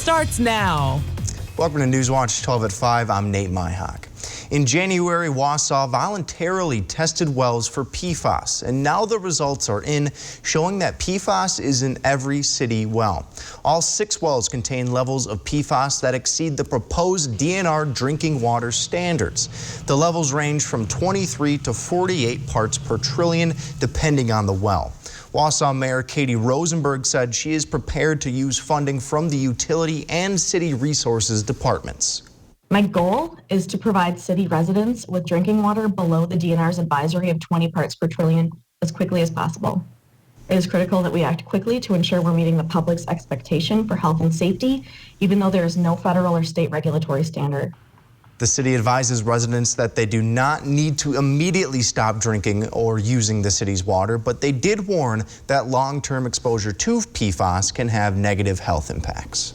Starts now. Welcome to Newswatch 12 at 5. I'm Nate Myhock. In January, Wausau voluntarily tested wells for PFAS, and now the results are in, showing that PFAS is in every city well. All 6 wells contain levels of PFAS that exceed the proposed DNR drinking water standards. The levels range from 23 to 48 parts per trillion, depending on the well. Wausau Mayor Katie Rosenberg said she is prepared to use funding from the utility and city resources departments. My goal is to provide city residents with drinking water below the DNR's advisory of 20 parts per trillion as quickly as possible. It is critical that we act quickly to ensure we're meeting the public's expectation for health and safety, even though there is no federal or state regulatory standard. The city advises residents that they do not need to immediately stop drinking or using the city's water, but they did warn that long-term exposure to PFAS can have negative health impacts.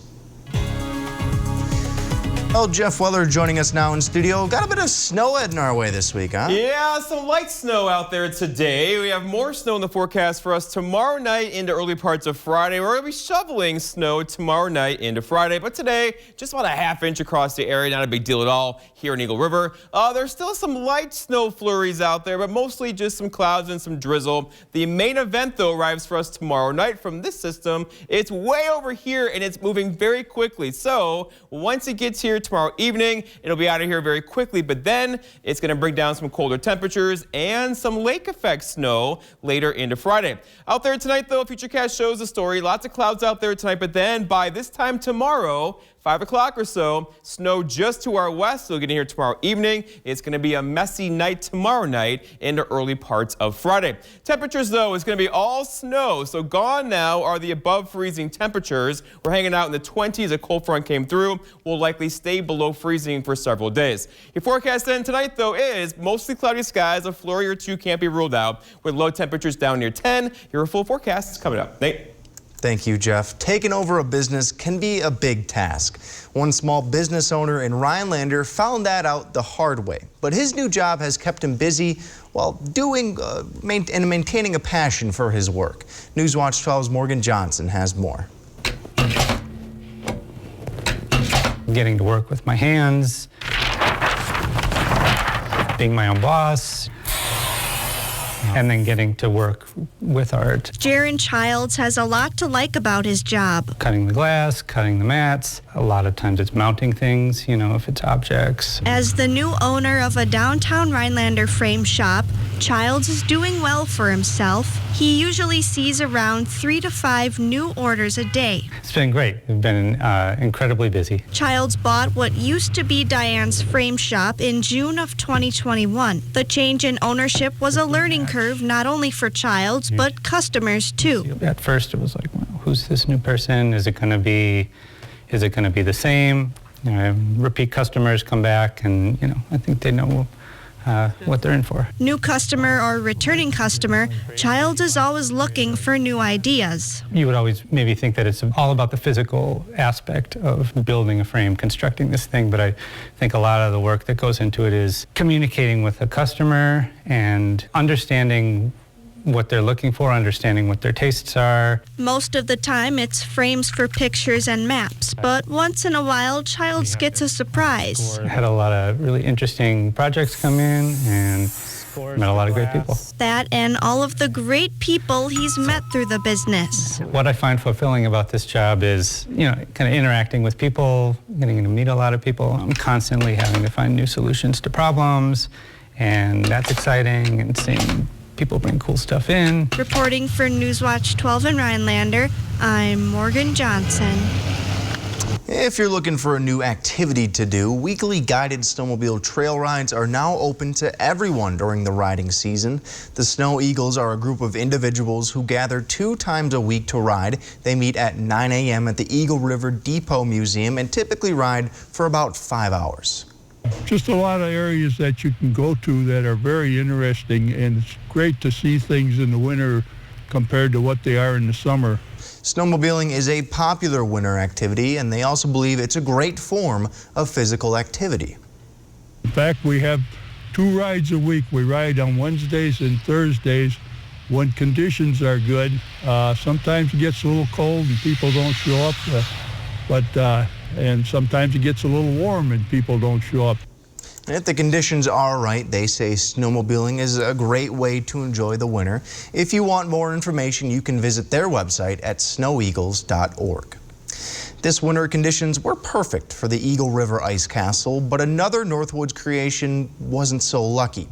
Well, Jeff Weller joining us now in studio. Got a bit of snow heading our way this week, huh? Yeah, some light snow out there today. We have more snow in the forecast for us tomorrow night into early parts of Friday. We're going to be shoveling snow tomorrow night into Friday, but today, just about a ½ inch across the area. Not a big deal at all here in Eagle River. There's still some light snow flurries out there, but mostly just some clouds and some drizzle. The main event, though, arrives for us tomorrow night from this system. It's way over here, and it's moving very quickly. So once it gets here tomorrow evening, it'll be out of here very quickly, but then it's going to bring down some colder temperatures and some lake effect snow later into Friday. Out there tonight, though, Futurecast shows the story. Lots of clouds out there tonight, but then by this time tomorrow, 5 o'clock or so, snow just to our west. So getting here tomorrow evening. It's going to be a messy night tomorrow night into early parts of Friday. Temperatures, though, is going to be all snow. So gone now are the above freezing temperatures. We're hanging out in the 20s. A cold front came through. We'll likely stay below freezing for several days. Your forecast then tonight, though, is mostly cloudy skies. A flurry or two can't be ruled out with low temperatures down near 10. Your full forecast is coming up. Nate? Thank you, Jeff. Taking over a business can be a big task. One small business owner in Rhinelander found that out the hard way. But his new job has kept him busy while doing and maintaining a passion for his work. Newswatch 12's Morgan Johnson has more. Getting to work with my hands, being my own boss, and then getting to work with art. Jaron Childs has a lot to like about his job. Cutting the glass, cutting the mats. A lot of times it's mounting things, you know, if it's objects. As the new owner of a downtown Rhinelander frame shop, Childs is doing well for himself. He usually sees around 3 to 5 new orders a day. It's been great. We've been incredibly busy. Childs bought what used to be Diane's frame shop in June of 2021. The change in ownership was a learning curve not only for Childs, but customers too. At first it was like, well, who's this new person? Is it going to be the same? You know, repeat customers come back and, you know, I think they know what they're in for. New customer or returning customer, Childs is always looking for new ideas. You would always maybe think that it's all about the physical aspect of building a frame, constructing this thing, but I think a lot of the work that goes into it is communicating with the customer and understanding what they're looking for, understanding what their tastes are. Most of the time, it's frames for pictures and maps, but once in a while, Childs gets a surprise. I had a lot of really interesting projects come in and met a lot of great people. That and all of the great people he's met through the business. What I find fulfilling about this job is, you know, kind of interacting with people, getting to meet a lot of people. I'm constantly having to find new solutions to problems, and that's exciting, and seeing people bring cool stuff in. Reporting for Newswatch 12 in Rhinelander, I'm Morgan Johnson. If you're looking for a new activity to do, weekly guided snowmobile trail rides are now open to everyone during the riding season. The Snow Eagles are a group of individuals who gather 2 times a week to ride. They meet at 9 a.m. at the Eagle River Depot Museum and typically ride for about 5 hours. Just a lot of areas that you can go to that are very interesting, and it's great to see things in the winter compared to what they are in the summer. Snowmobiling is a popular winter activity, and they also believe it's a great form of physical activity. In fact, we have 2 rides a week. We ride on Wednesdays and Thursdays when conditions are good. Sometimes it gets a little cold and people don't show up. but and sometimes it gets a little warm and people don't show up. And if the conditions are right, they say snowmobiling is a great way to enjoy the winter. If you want more information, you can visit their website at snoweagles.org. This winter conditions were perfect for the Eagle River Ice Castle, but another Northwoods creation wasn't so lucky.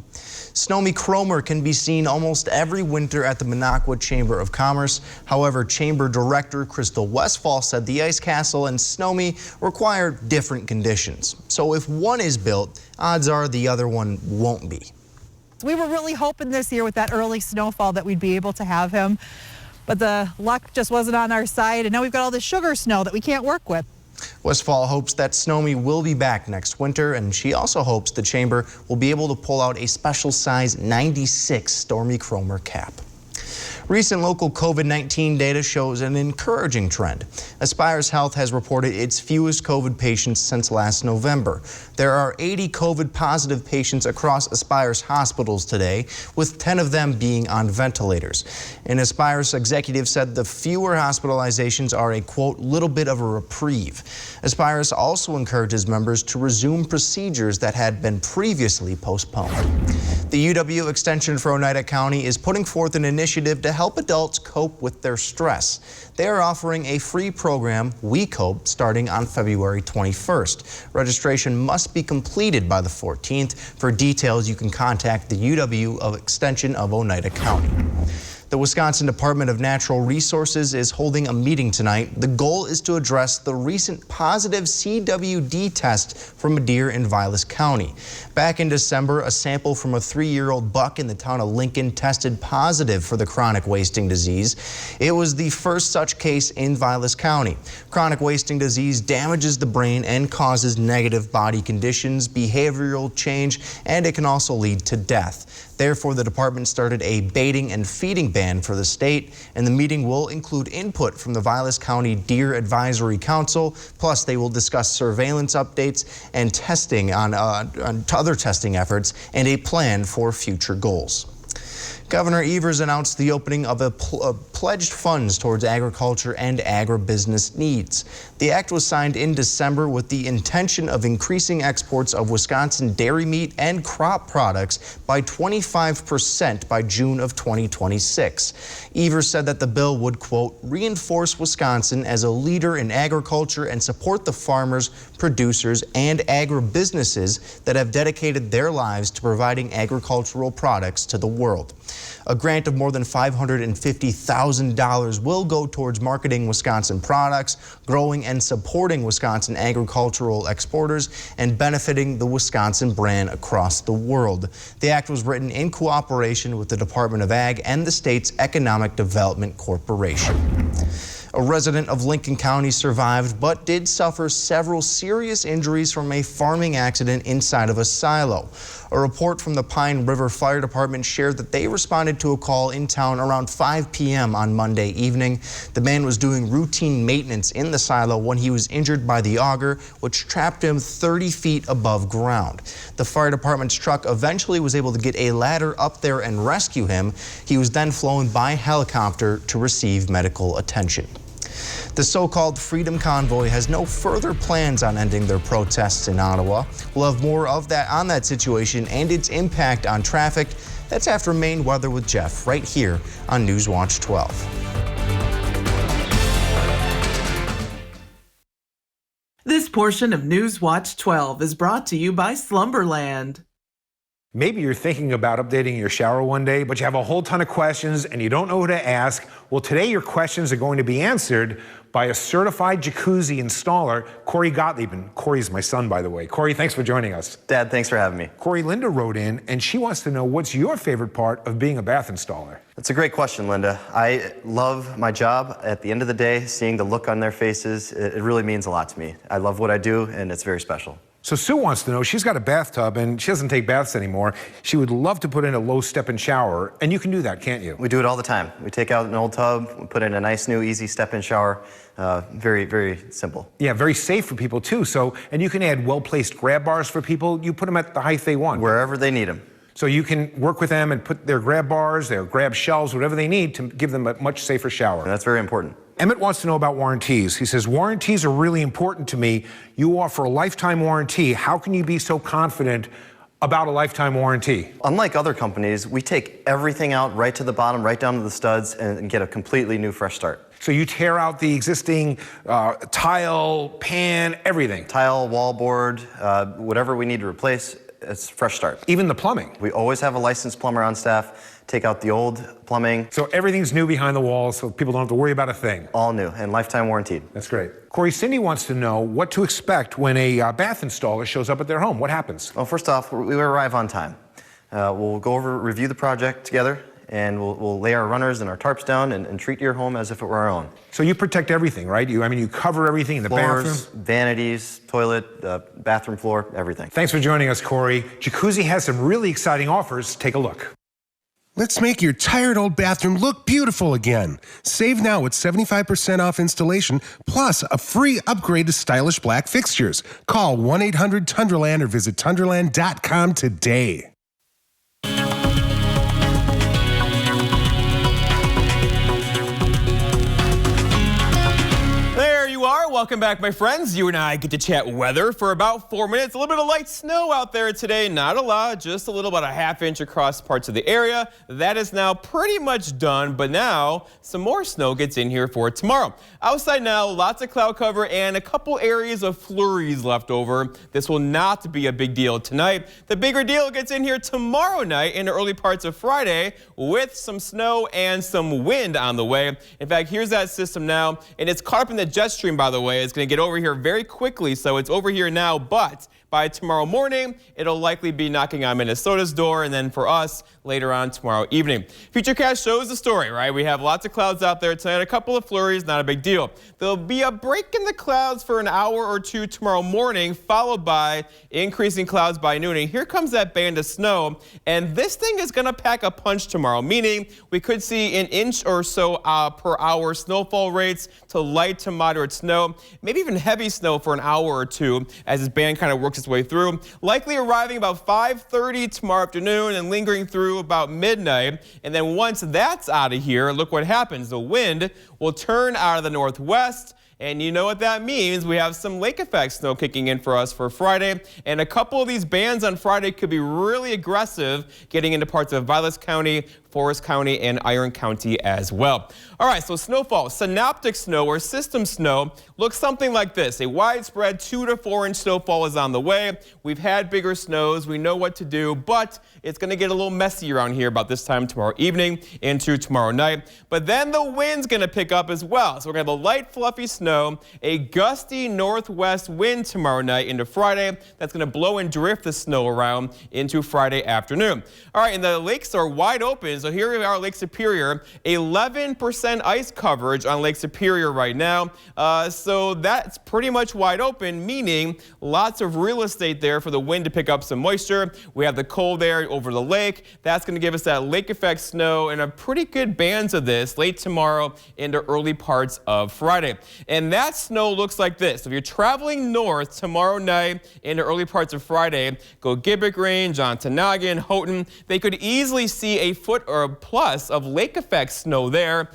Snowy Cromer can be seen almost every winter at the Minocqua Chamber of Commerce. However, Chamber Director Crystal Westfall said the Ice Castle and Snowy require different conditions. So if one is built, odds are the other one won't be. We were really hoping this year with that early snowfall that we'd be able to have him, but the luck just wasn't on our side, and now we've got all this sugar snow that we can't work with. Westfall hopes that Snowy will be back next winter, and she also hopes the Chamber will be able to pull out a special size 96 Stormy Cromer cap. Recent local COVID-19 data shows an encouraging trend. Aspires Health has reported its fewest COVID patients since last November. There are 80 COVID-positive patients across Aspires hospitals today, with 10 of them being on ventilators. An Aspires executive said the fewer hospitalizations are a, quote, little bit of a reprieve. Aspires also encourages members to resume procedures that had been previously postponed. The UW Extension for Oneida County is putting forth an initiative to help adults cope with their stress. They are offering a free program, We Cope, starting on February 21st. Registration must be completed by the 14th. For details, you can contact the UW Extension of Oneida County. The Wisconsin Department of Natural Resources is holding a meeting tonight. The goal is to address the recent positive CWD test from a deer in Vilas County. Back in December, a sample from a 3-year-old buck in the town of Lincoln tested positive for the chronic wasting disease. It was the first such case in Vilas County. Chronic wasting disease damages the brain and causes negative body conditions, behavioral change, and it can also lead to death. Therefore, the department started a baiting and feeding ban for the state, and the meeting will include input from the Vilas County Deer Advisory Council. Plus, they will discuss surveillance updates and testing on other testing efforts and a plan for future goals. Governor Evers announced the opening of pledged funds towards agriculture and agribusiness needs. The act was signed in December with the intention of increasing exports of Wisconsin dairy meat and crop products by 25% by June of 2026. Evers said that the bill would, quote, reinforce Wisconsin as a leader in agriculture and support the farmers, producers, and agribusinesses that have dedicated their lives to providing agricultural products to the world. A grant of more than $550,000 will go towards marketing Wisconsin products, growing and supporting Wisconsin agricultural exporters, and benefiting the Wisconsin brand across the world. The act was written in cooperation with the Department of Ag and the state's Economic Development Corporation. A resident of Lincoln County survived but did suffer several serious injuries from a farming accident inside of a silo. A report from the Pine River Fire Department shared that they responded to a call in town around 5 p.m. on Monday evening. The man was doing routine maintenance in the silo when he was injured by the auger, which trapped him 30 feet above ground. The fire department's truck eventually was able to get a ladder up there and rescue him. He was then flown by helicopter to receive medical attention. The so-called Freedom Convoy has no further plans on ending their protests in Ottawa. We'll have more of that on that situation and its impact on traffic. That's after Maine Weather with Jeff, right here on Newswatch 12. This portion of Newswatch 12 is brought to you by Slumberland. Maybe you're thinking about updating your shower one day, but you have a whole ton of questions and you don't know who to ask. Well, today your questions are going to be answered by a certified jacuzzi installer, Corey Gottlieb. And Corey's my son, by the way. Corey, thanks for joining us. Dad, thanks for having me. Corey, Linda wrote in and she wants to know, what's your favorite part of being a bath installer? That's a great question, Linda. I love my job. At the end of the day, seeing the look on their faces, it really means a lot to me. I love what I do and it's very special. So Sue wants to know, she's got a bathtub and she doesn't take baths anymore. She would love to put in a low step-in shower, and you can do that, can't you? We do it all the time. We take out an old tub, we put in a nice new easy step-in shower. Very, very simple. Yeah, very safe for people too. So, and you can add well-placed grab bars for people. You put them at the height they want. Wherever they need them. So you can work with them and put their grab bars, their grab shelves, whatever they need to give them a much safer shower. And that's very important. Emmett wants to know about warranties. He says, warranties are really important to me. You offer a lifetime warranty. How can you be so confident about a lifetime warranty? Unlike other companies, we take everything out right to the bottom, right down to the studs, and get a completely new fresh start. So you tear out the existing tile, pan, everything? Tile, wallboard, whatever we need to replace, it's fresh start. Even the plumbing? We always have a licensed plumber on staff, take out the old plumbing. So everything's new behind the walls, so people don't have to worry about a thing? All new and lifetime warranted. That's great. Corey, Cindy wants to know what to expect when a bath installer shows up at their home. What happens? Well, first off, we arrive on time. We'll go over, review the project together, and we'll lay our runners and our tarps down and treat your home as if it were our own. So you protect everything, right? You cover everything in the Floors, bathroom? vanities, toilet, bathroom floor, everything. Thanks for joining us, Corey. Jacuzzi has some really exciting offers. Take a look. Let's make your tired old bathroom look beautiful again. Save now with 75% off installation, plus a free upgrade to stylish black fixtures. Call 1-800-Tundraland or visit Tundraland.com today. Welcome back, my friends. You and I get to chat weather for about 4 minutes. A little bit of light snow out there today. Not a lot, just a little, about a ½ inch across parts of the area. That is now pretty much done, but now some more snow gets in here for tomorrow. Outside now, lots of cloud cover and a couple areas of flurries left over. This will not be a big deal tonight. The bigger deal gets in here tomorrow night into early parts of Friday with some snow and some wind on the way. In fact, here's that system now, and it's caught up in the jet stream, by the way. It's going to get over here very quickly, so it's over here now, but by tomorrow morning, it'll likely be knocking on Minnesota's door, and then for us, later on tomorrow evening. Futurecast shows the story, right? We have lots of clouds out there tonight, a couple of flurries, not a big deal. There'll be a break in the clouds for an hour or two tomorrow morning, followed by increasing clouds by noon. And here comes that band of snow, and this thing is going to pack a punch tomorrow, meaning we could see an inch or so per hour snowfall rates to light to moderate snow, maybe even heavy snow for an hour or two as this band kind of works its way through. Likely arriving about 5:30 tomorrow afternoon and lingering through about midnight. And then once that's out of here, look what happens. The wind will turn out of the northwest. And you know what that means. We have some lake effect snow kicking in for us for Friday. And a couple of these bands on Friday could be really aggressive, getting into parts of Vilas County, Forest County, and Iron County as well. All right, so snowfall, synoptic snow or system snow looks something like this. A widespread 2 to 4 inch snowfall is on the way. We've had bigger snows. We know what to do, but it's going to get a little messy around here about this time tomorrow evening into tomorrow night. But then the wind's going to pick up as well. So we're going to have a light, fluffy snow, a gusty northwest wind tomorrow night into Friday. That's going to blow and drift the snow around into Friday afternoon. All right, and the lakes are wide open. So here we are, Lake Superior, 11% ice coverage on Lake Superior right now. So that's pretty much wide open, meaning lots of real estate there for the wind to pick up some moisture. We have the cold air over the lake. That's going to give us that lake effect snow and a pretty good bands of this late tomorrow into early parts of Friday. And that snow looks like this. If you're traveling north tomorrow night into early parts of Friday, go Gibbet Range, Ontonagon, Houghton, they could easily see a foot or plus of lake effect snow there.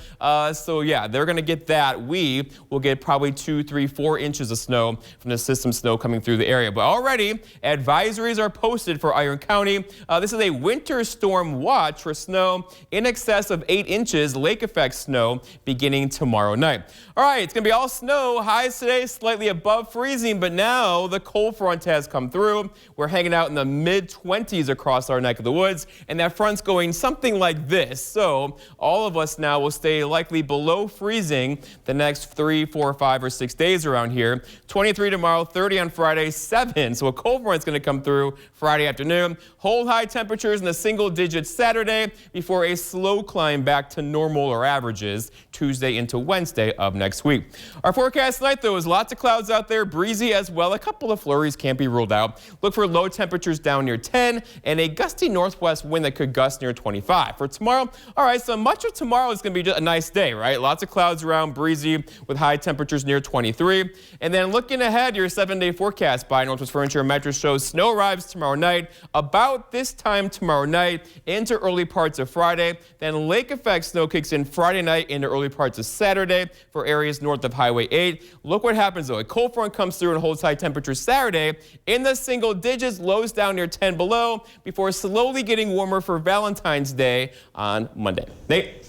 So yeah, they're going to get that. We will get probably 2, 3, 4 inches of snow from the system snow coming through the area. But already advisories are posted for Iron County. This is a winter storm watch for snow in excess of 8 inches lake effect snow beginning tomorrow night. All right, it's going to be all snow. Highs today slightly above freezing, but now the cold front has come through. We're hanging out in the mid-20s across our neck of the woods, and that front's going something like this. So all of us now will stay likely below freezing the next 3, 4, 5, or 6 days around here. 23 tomorrow, 30 on Friday, 7. So a cold front's going to come through Friday afternoon. Hold high temperatures in the single digits Saturday before a slow climb back to normal or averages Tuesday into Wednesday of next week. Our forecast tonight, though, is lots of clouds out there, breezy as well. A couple of flurries can't be ruled out. Look for low temperatures down near 10 and a gusty northwest wind that could gust near 25. 5 for tomorrow. All right, so much of tomorrow is going to be just a nice day, right? Lots of clouds around, breezy with high temperatures near 23. And then looking ahead, your 7-day forecast by Northwest Furniture and Mattress shows snow arrives tomorrow night, about this time tomorrow night into early parts of Friday. Then lake effect snow kicks in Friday night into early parts of Saturday for areas north of Highway 8. Look what happens though. A cold front comes through and holds high temperatures Saturday in the single digits, lows down near 10 below before slowly getting warmer for Valentine's Day on Monday. Nate?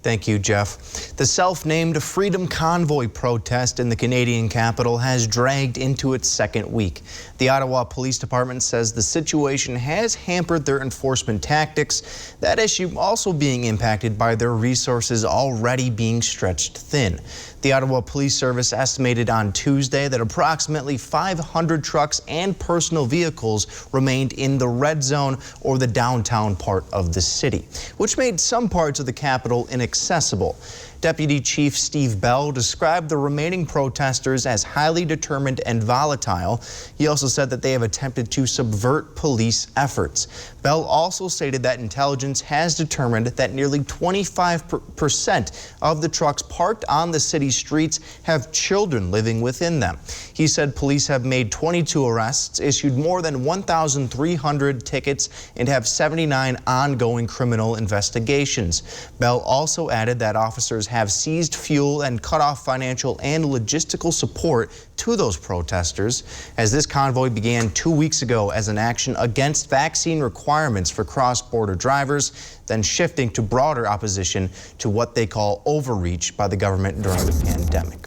Thank you, Jeff. The self-named Freedom Convoy protest in the Canadian capital has dragged into its second week. The Ottawa Police Department says the situation has hampered their enforcement tactics, that issue also being impacted by their resources already being stretched thin. The Ottawa Police Service estimated on Tuesday that approximately 500 trucks and personal vehicles remained in the red zone or the downtown part of the city, which made some parts of the capital inaccessible. Deputy Chief Steve Bell described the remaining protesters as highly determined and volatile. He also said that they have attempted to subvert police efforts. Bell also stated that intelligence has determined that nearly 25% of the trucks parked on the city's streets have children living within them. He said police have made 22 arrests, issued more than 1,300 tickets, and have 79 ongoing criminal investigations. Bell also added that officers have seized fuel and cut off financial and logistical support to those protesters, as this convoy began 2 weeks ago as an action against vaccine requirements for cross-border drivers, then shifting to broader opposition to what they call overreach by the government during the pandemic.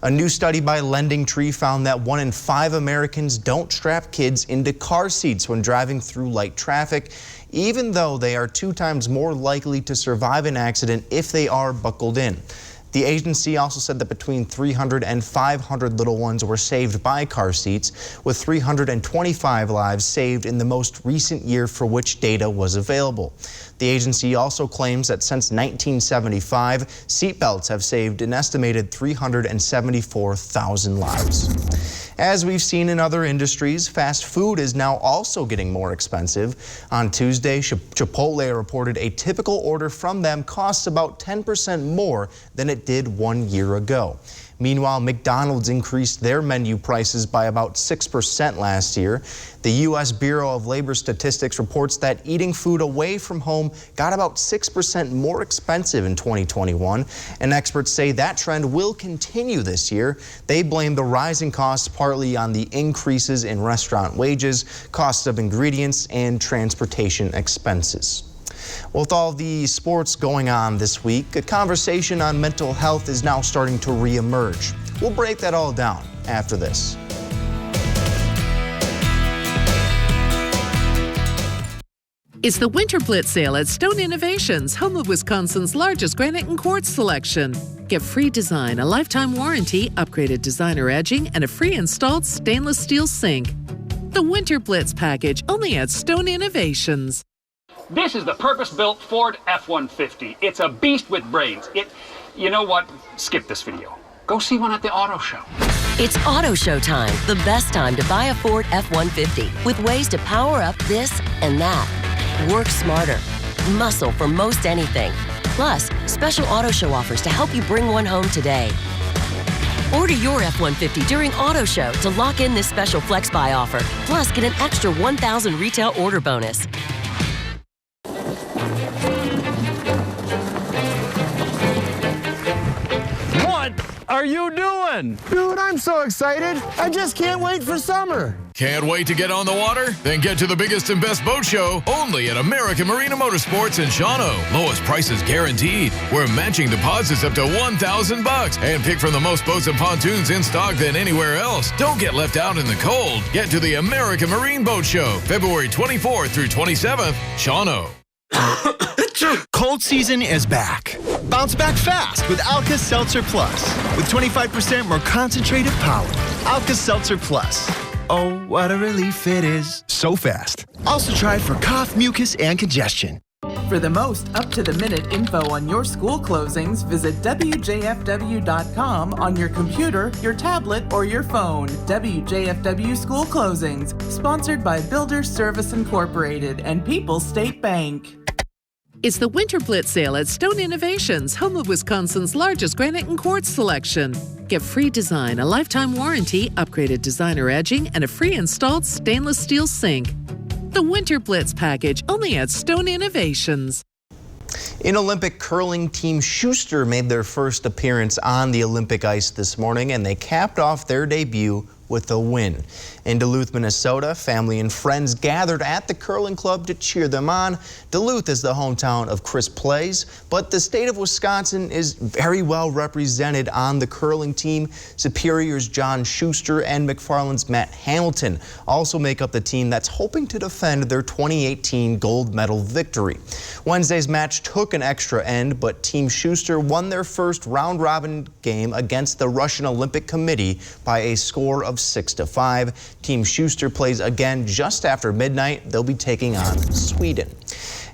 A new study by Lending Tree found that 1 in 5 Americans don't strap kids into car seats when driving through light traffic, even though they are 2 times more likely to survive an accident if they are buckled in. The agency also said that between 300 and 500 little ones were saved by car seats, with 325 lives saved in the most recent year for which data was available. The agency also claims that since 1975, seatbelts have saved an estimated 374,000 lives. As we've seen in other industries, fast food is now also getting more expensive. On Tuesday, Chipotle reported a typical order from them costs about 10% more than it did 1 year ago. Meanwhile, McDonald's increased their menu prices by about 6% last year. The U.S. Bureau of Labor Statistics reports that eating food away from home got about 6% more expensive in 2021, and experts say that trend will continue this year. They blame the rising costs partly on the increases in restaurant wages, costs of ingredients, and transportation expenses. With all the sports going on this week, a conversation on mental health is now starting to reemerge. We'll break that all down after this. It's the Winter Blitz sale at Stone Innovations, home of Wisconsin's largest granite and quartz selection. Get free design, a lifetime warranty, upgraded designer edging, and a free installed stainless steel sink. The Winter Blitz package, only at Stone Innovations. This is the purpose-built Ford F-150. It's a beast with brains. You know what? Skip this video. Go see one at the auto show. It's auto show time, the best time to buy a Ford F-150 with ways to power up this and that. Work smarter. Muscle for most anything. Plus, special auto show offers to help you bring one home today. Order your F-150 during auto show to lock in this special flex buy offer. Plus, get an extra $1,000 retail order bonus. What are you doing? Dude, I'm so excited. I just can't wait for summer. Can't wait to get on the water? Then get to the biggest and best boat show only at American Marina Motorsports in Shawano. Lowest prices guaranteed. We're matching deposits up to $1,000 and pick from the most boats and pontoons in stock than anywhere else. Don't get left out in the cold. Get to the American Marine Boat Show, February 24th through 27th, Shawano. Cold season is back. Bounce back fast with Alka-Seltzer Plus. With 25% more concentrated power. Alka-Seltzer Plus. Oh, what a relief it is. So fast. Also try it for cough, mucus, and congestion. For the most up-to-the-minute info on your school closings, visit WJFW.com on your computer, your tablet, or your phone. WJFW School Closings, sponsored by Builders Service Incorporated and People's State Bank. It's the Winter Blitz sale at Stone Innovations, home of Wisconsin's largest granite and quartz selection. Get free design, a lifetime warranty, upgraded designer edging, and a free installed stainless steel sink. The Winter Blitz package, only at Stone Innovations. In Olympic curling, Team Schuster made their first appearance on the Olympic ice this morning, and they capped off their debut with a win. In Duluth, Minnesota, family and friends gathered at the curling club to cheer them on. Duluth is the hometown of Chris Plays, but the state of Wisconsin is very well represented on the curling team. Superior's John Schuster and McFarland's Matt Hamilton also make up the team that's hoping to defend their 2018 gold medal victory. Wednesday's match took an extra end, but Team Schuster won their first round-robin game against the Russian Olympic Committee by a score of 6-5. Team Schuster plays again just after midnight. They'll be taking on Sweden.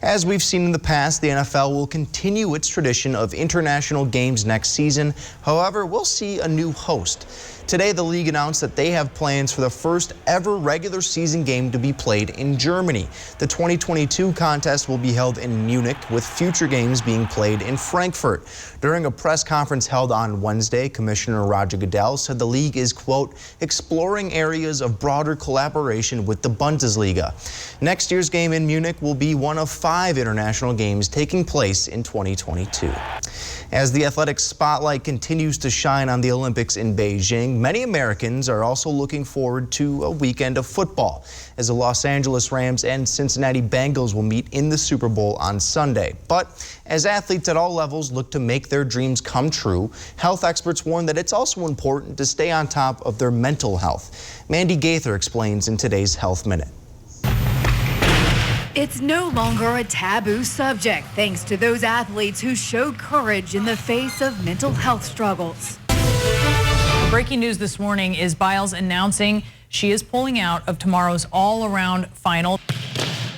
As we've seen in the past, the NFL will continue its tradition of international games next season. However, we'll see a new host. Today, the league announced that they have plans for the first ever regular season game to be played in Germany. The 2022 contest will be held in Munich, with future games being played in Frankfurt. During a press conference held on Wednesday, Commissioner Roger Goodell said the league is, quote, exploring areas of broader collaboration with the Bundesliga. Next year's game in Munich will be one of 5 international games taking place in 2022. As the athletics spotlight continues to shine on the Olympics in Beijing, many Americans are also looking forward to a weekend of football, as the Los Angeles Rams and Cincinnati Bengals will meet in the Super Bowl on Sunday. But as athletes at all levels look to make their dreams come true, health experts warn that it's also important to stay on top of their mental health. Mandy Gaither explains in today's Health Minute. It's no longer a taboo subject thanks to those athletes who showed courage in the face of mental health struggles. Breaking news this morning is Biles announcing she is pulling out of tomorrow's all-around final.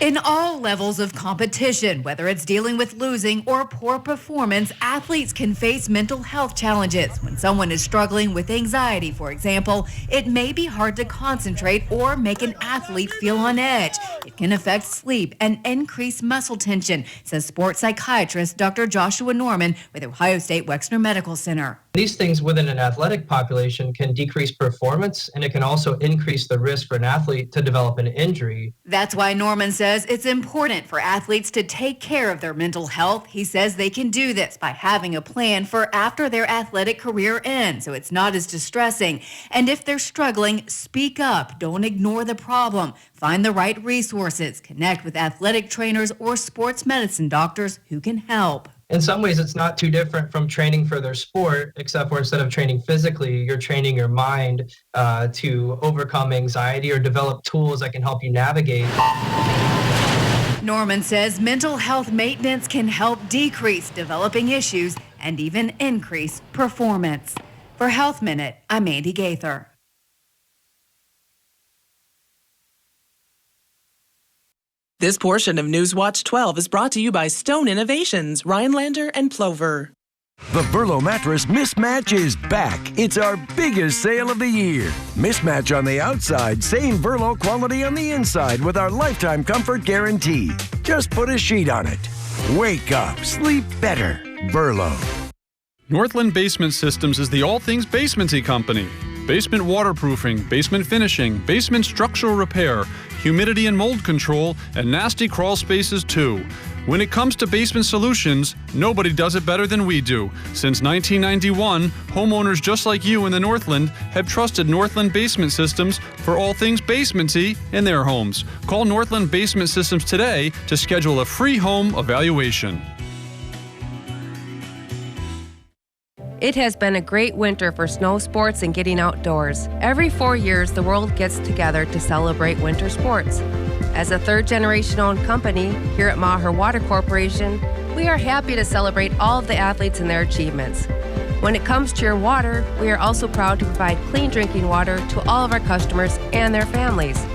In all levels of competition, whether it's dealing with losing or poor performance, athletes can face mental health challenges. When someone is struggling with anxiety, for example, it may be hard to concentrate or make an athlete feel on edge. It can affect sleep and increase muscle tension, says sports psychiatrist Dr. Joshua Norman with Ohio State Wexner Medical Center. These things within an athletic population can decrease performance, and it can also increase the risk for an athlete to develop an injury. That's why Norman says it's important for athletes to take care of their mental health. He says they can do this by having a plan for after their athletic career ends, so it's not as distressing. And if they're struggling, speak up. Don't ignore the problem. Find the right resources. Connect with athletic trainers or sports medicine doctors who can help. In some ways, it's not too different from training for their sport, except for instead of training physically, you're training your mind to overcome anxiety or develop tools that can help you navigate. Norman says mental health maintenance can help decrease developing issues and even increase performance. For Health Minute, I'm Mandy Gaither. This portion of Newswatch 12 is brought to you by Stone Innovations, Rhinelander and Plover. The Burlow Mattress Mismatch is back. It's our biggest sale of the year. Mismatch on the outside, same Burlow quality on the inside with our lifetime comfort guarantee. Just put a sheet on it. Wake up, sleep better. Burlow. Northland Basement Systems is the all things basementy company. Basement waterproofing, basement finishing, basement structural repair, humidity and mold control, and nasty crawl spaces too. When it comes to basement solutions, nobody does it better than we do. Since 1991, homeowners just like you in the Northland have trusted Northland Basement Systems for all things basementy in their homes. Call Northland Basement Systems today to schedule a free home evaluation. It has been a great winter for snow sports and getting outdoors. Every 4 years, the world gets together to celebrate winter sports. As a third-generation owned company here at Maher Water Corporation, we are happy to celebrate all of the athletes and their achievements. When it comes to your water, we are also proud to provide clean drinking water to all of our customers and their families.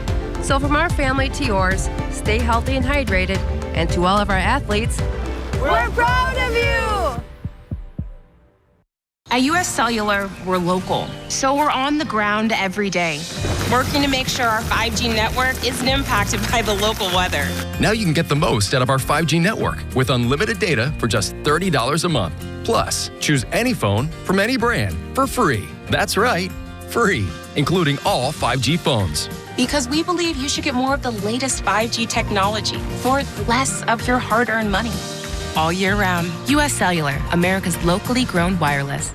So from our family to yours, stay healthy and hydrated, and to all of our athletes, we're proud of you! At US Cellular, we're local, so we're on the ground every day, working to make sure our 5G network isn't impacted by the local weather. Now you can get the most out of our 5G network with unlimited data for just $30 a month. Plus, choose any phone from any brand for free. That's right, free, including all 5G phones. Because we believe you should get more of the latest 5G technology for less of your hard-earned money. All year round, US Cellular, America's locally grown wireless.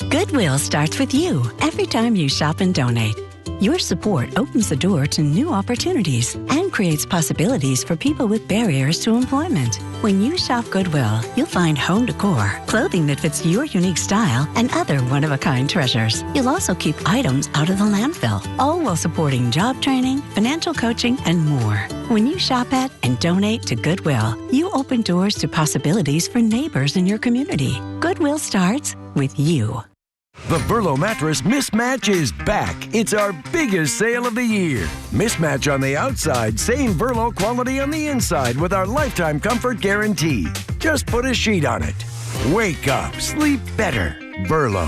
Goodwill starts with you every time you shop and donate. Your support opens the door to new opportunities and creates possibilities for people with barriers to employment. When you shop Goodwill, you'll find home decor, clothing that fits your unique style, and other one-of-a-kind treasures. You'll also keep items out of the landfill, all while supporting job training, financial coaching, and more. When you shop at and donate to Goodwill, you open doors to possibilities for neighbors in your community. Goodwill starts with you. The Verlo Mattress Mismatch is back. It's our biggest sale of the year. Mismatch on the outside, same Verlo quality on the inside with our lifetime comfort guarantee. Just put a sheet on it. Wake up, sleep better. Verlo.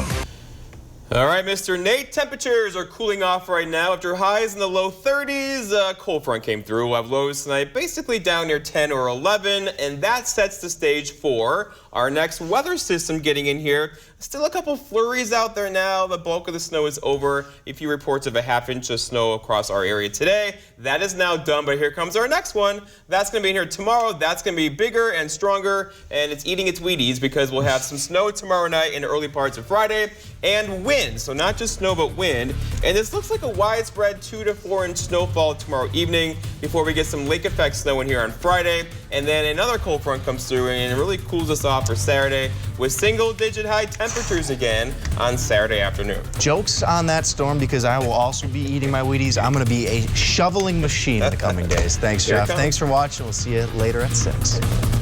All right, Mr. Nate, temperatures are cooling off right now. After highs in the low 30s, a cold front came through. We'll have lows tonight basically down near 10 or 11, and that sets the stage for our next weather system getting in here. Still a couple flurries out there now. The bulk of the snow is over. A few reports of a half-inch of snow across our area today. That is now done, but here comes our next one. That's going to be in here tomorrow. That's going to be bigger and stronger, and it's eating its Wheaties because we'll have some snow tomorrow night in the early parts of Friday, and wind. So not just snow, but wind. And this looks like a widespread 2 to 4 inch snowfall tomorrow evening before we get some lake effect snow in here on Friday. And then another cold front comes through and it really cools us off for Saturday with single-digit high temperatures again on Saturday afternoon. Jokes on that storm because I will also be eating my Wheaties. I'm going to be a shoveling machine in the coming days. Thanks, Jeff. Thanks for watching. We'll see you later at 6.